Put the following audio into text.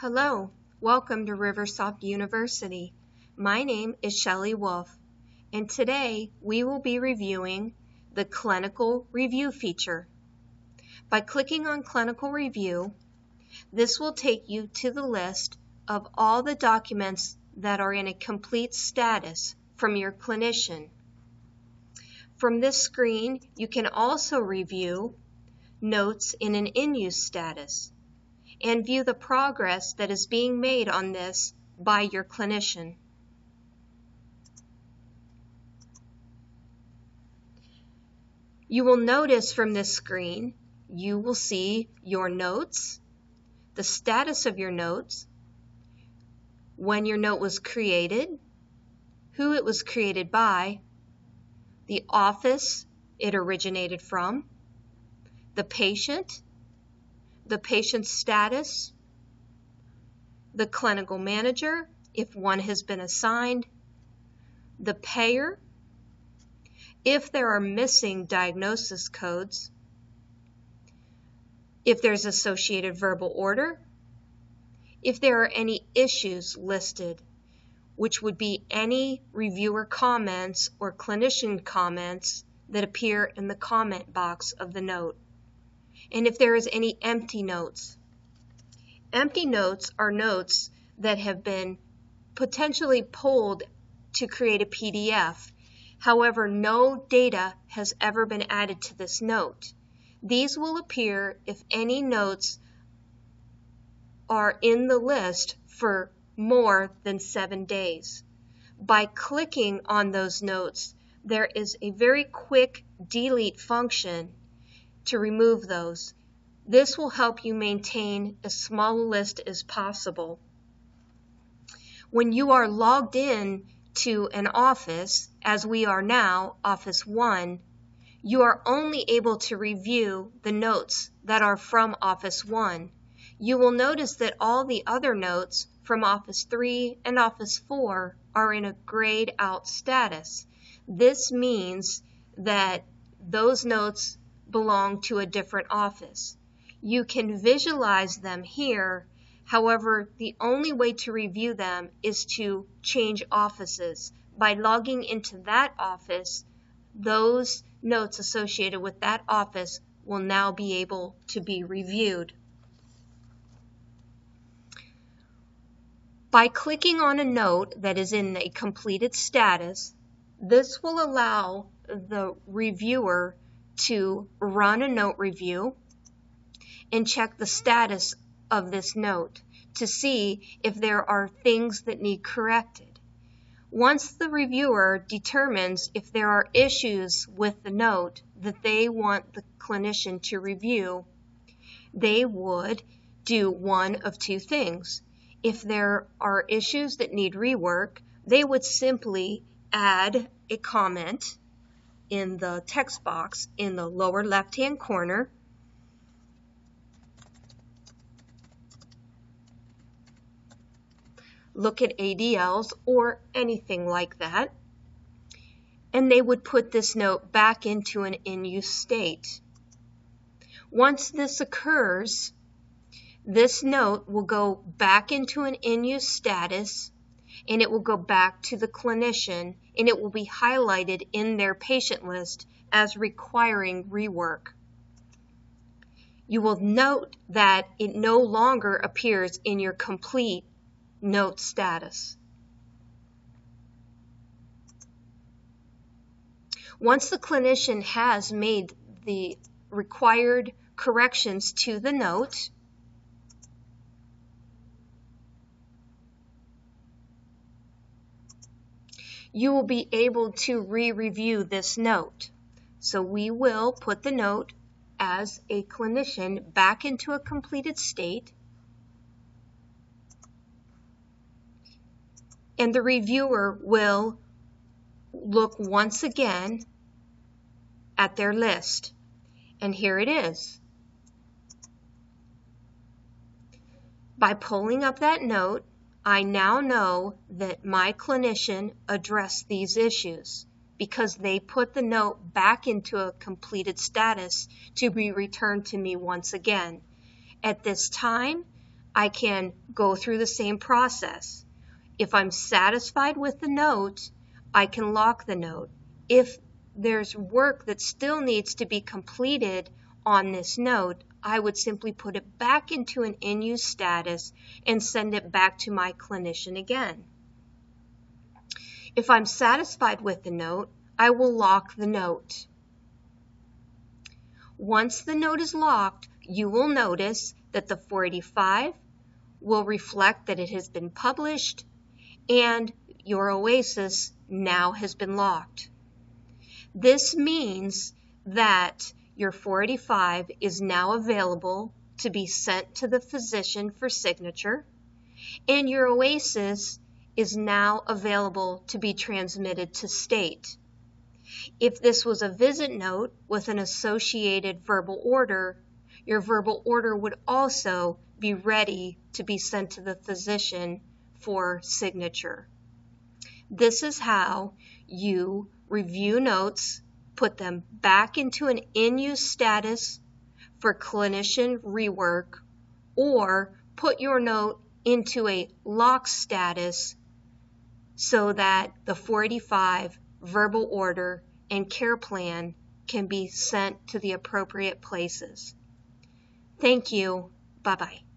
Hello, welcome to Riversoft University. My name is Shelley Wolf, and today we will be reviewing the Clinical Review feature. By clicking on Clinical Review, this will take you to the list of all the documents that are in a complete status from your clinician. From this screen, you can also review notes in an in-use status and view the progress that is being made on this by your clinician. You will notice from this screen, you will see your notes, the status of your notes, when your note was created, who it was created by, the office it originated from, the patient's status, the clinical manager, if one has been assigned, the payer, if there are missing diagnosis codes, if there's associated verbal order, if there are any issues listed, which would be any reviewer comments or clinician comments that appear in the comment box of the note. And if there is any empty notes. Empty notes are notes that have been potentially pulled to create a PDF. However, no data has ever been added to this note. These will appear if any notes are in the list for more than 7 days. By clicking on those notes, there is a very quick delete function to remove those. This will help you maintain as small a list as possible. When you are logged in to an office, as we are now, Office 1, you are only able to review the notes that are from Office 1. You will notice that all the other notes from Office 3 and Office 4 are in a grayed out status. This means that those notes belong to a different office. You can visualize them here. However, the only way to review them is to change offices. By logging into that office, those notes associated with that office will now be able to be reviewed. By clicking on a note that is in a completed status, this will allow the reviewer to run a note review and check the status of this note to see if there are things that need corrected. Once the reviewer determines if there are issues with the note that they want the clinician to review, they would do one of two things. If there are issues that need rework, they would simply add a comment in the text box in the lower left-hand corner. Look at ADLs or anything like that, and they would put this note back into an in-use state. Once this occurs, this note will go back into an in-use status, and it will go back to the clinician, and it will be highlighted in their patient list as requiring rework. You will note that it no longer appears in your complete note status. Once the clinician has made the required corrections to the note, you will be able to re-review this note. So we will put the note as a clinician back into a completed state, and the reviewer will look once again at their list. And here it is. By pulling up that note, I now know that my clinician addressed these issues because they put the note back into a completed status to be returned to me once again. At this time, I can go through the same process. If I'm satisfied with the note, I can lock the note. If there's work that still needs to be completed on this note, I would simply put it back into an in-use status and send it back to my clinician again. If I'm satisfied with the note, I will lock the note. Once the note is locked, you will notice that the 485 will reflect that it has been published and your OASIS now has been locked. This means that your 485 is now available to be sent to the physician for signature, and your OASIS is now available to be transmitted to state. If this was a visit note with an associated verbal order, your verbal order would also be ready to be sent to the physician for signature. This is how you review notes, put them back into an in-use status for clinician rework, or put your note into a lock status so that the 485 verbal order and care plan can be sent to the appropriate places. Thank you. Bye-bye.